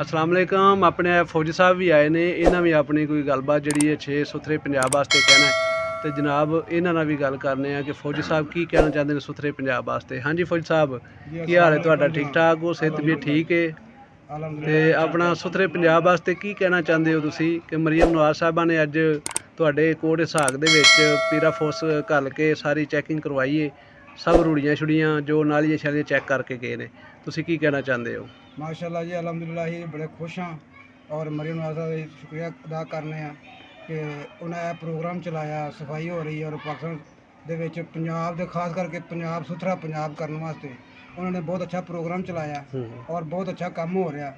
अस्सलाम वालेकुम। अपने फौजी साहब भी आए ने, इन्होंने भी अपनी कोई गलबात जी अच्छे सुथरे पंजाब वास्ते कहना है तो जनाब इन्होंने भी गल करने कि फौजी साहब की कहना चाहते हैं सुथरे पंजाब वास्ते। हाँ जी फौजी साहब, की हाल है तुहाडा? ठीक ठाक हो? सेहत भी ठीक है? तो अपना सुथरे पंजाब वास्ते की कहना चाहते हो तुसी कि मरियम नवाज साहबा ने अज तुहाडे कोट इसहाक दे विच पीरा फोर्स घल के सारी चैकिंग करवाई है, सब रूड़ियाँ छुड़ियाँ जो नालियाँ शालियाँ चैक करके गए ने, तुसी की कहना चाहते हो? माशाल्लाह जी, अलहमदुलिल्लाह ही बड़े खुश हाँ और मरियम नवाज साहब का शुक्रिया अदा करने कि उन्हें प्रोग्राम चलाया, सफाई हो रही है और पाकिस्तान दे विच पंजाब दे खास करके पंजाब सुथरा पंजाब करने वास्ते उन्होंने बहुत अच्छा प्रोग्राम चलाया और बहुत अच्छा काम हो रहा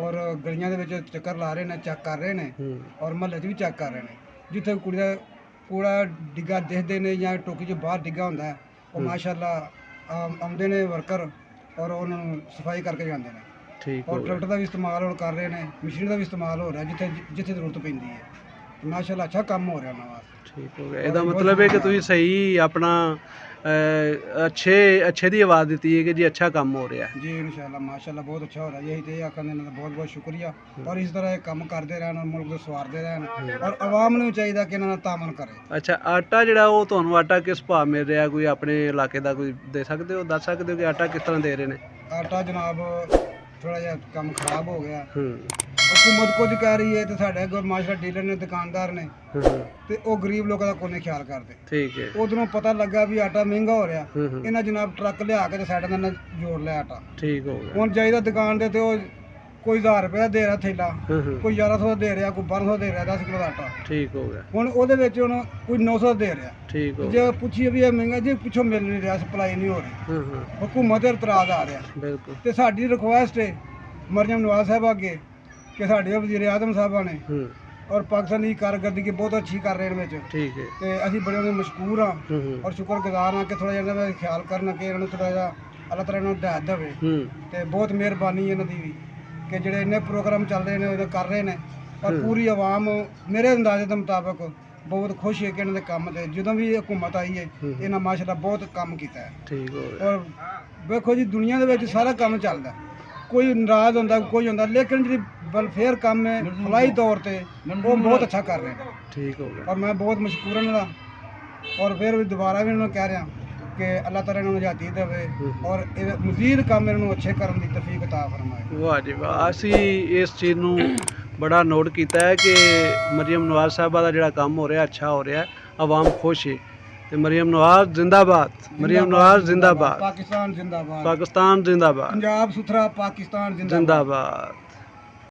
और गलियां दे विच चक्कर ला रहे हैं, चेक कर रहे हैं और महल्ले भी चेक कर रहे हैं। जिथे कुड़ी दा कूड़ा डिग्गा दिखते हैं या टोकी च बाहर डिग्गा होंदा है वो माशाल्लाह आउंदे ने वर्कर और उन्होंने सफाई करके जाते हैं। ठीक और ट्रैक्टर का भी इस्तेमाल और कर रहे हैं, मशीन का भी इस्तेमाल हो रहा है जिथे जिथे जरूरत पैंदी है। माशाल्लाह अच्छा काम हो रहा नवा। ठीक हो गया। ਇਹਦਾ मतलब है कि तुम सही अपना अच्छे दी आवाज़ दी है कि जी अच्छा काम हो रहा है। जी इंशाल्लाह माशाल्लाह बहुत अच्छा हो रहा है। यही तो आखने बहुत बहुत शुक्रिया और इस तरह काम करते रहन, मुल्क को सवारते रहन और आवाम ने चाहिए कि इन्होंने तामन करे। अच्छा आटा जिहड़ा वो तुहानू आटा किस भाव मिल रहा कोई अपने इलाके का कोई दे सकते हो, दस सकते हो कि आटा किस तरह दे रहे हैं? आटा जनाब थोड़ा जिहा काम खराब हो गया, हुकूमत कुछ कह रही है तो साढ़े अगर माशा डीलर ने दुकानदार ने तो वो गरीब लोगों का कोई ख्याल करते। ठीक है। उधरों पता लगा भी आटा महंगा हो रहा, इन्हें जनाब ट्रक लिया के साइड में जोड़ लिया आटा। ठीक हो गया। हुण जाइदा दुकान दे तो कोई 1000 रुपया दे रहा थैला, कोई 1100 दे रहा, कोई 1200 दे रहा 10 किलो आटा। ठीक हो गया। हुण ओहदे विच हुण कोई 900 दे रहा। ठीक हो। जे पुछिए भी महंगा जी पिछों मिल नहीं रहा, सप्लाई नहीं हो रही, हुकूमत ते इतराज आ रहा। बिल्कुल। ते साडी रिक्वेस्ट है मरियम नवाज साहब अगे कि साढ़े वज़ीर आज़म साहबा ने और पाकिस्तान की कारकर्दगी की बहुत अच्छी कर रहे हैं। ठीक है। तो असीं बड़े उन्हें मशकूर हाँ और शुक्रगुजार हाँ कि थोड़ा जिहा इन्हां दा ख्याल करन कि इन्हां नूं थोड़ा जिहा अल्लाह तआला इन्हां नूं हिदायत देवे। तो बहुत मेहरबानी इन्हां दी भी कि जिहड़े इन्ने प्रोग्राम चल रहे हैं कर रहे हैं और पूरी आवाम मेरे अंदाजे के मुताबिक बहुत खुश है कि इन्हां दे कम्म ते जदों भी हुकूमत आई है इन्हां माशाअल्लाह बहुत काम किया है। ठीक हो। और देखो जी दुनिया दे विच सारा काम चलदा, कोई नाराज होंदा कोई होंदा, लेकिन जी वेलफेयर काम है फलाई तौर पर वो बहुत अच्छा कर रहे हैं। ठीक हो गया। और मैं बहुत मशकूर इन्हां दा और फिर भी दोबारा भी इन्होंने कह रहा कि अल्लाह ताला इन्होंने आज़ादी देवे और मजीद काम इन्होंने अच्छे करने की तौफीक अता फरमाए। वाह जी वाह। असी इस चीज़ नूं बड़ा नोट किया है कि मरियम नवाज साहबा का जिहड़ा काम हो रहा अच्छा हो रहा, आवाम खुश है। तो मरियम नवाज जिंदाबाद, मरियम नवाज जिंदाबाद, पाकिस्तान जिंदाबाद, पाकिस्तान जिंदाबाद, पंजाब सुथरा पाकिस्तान जिंदाबाद।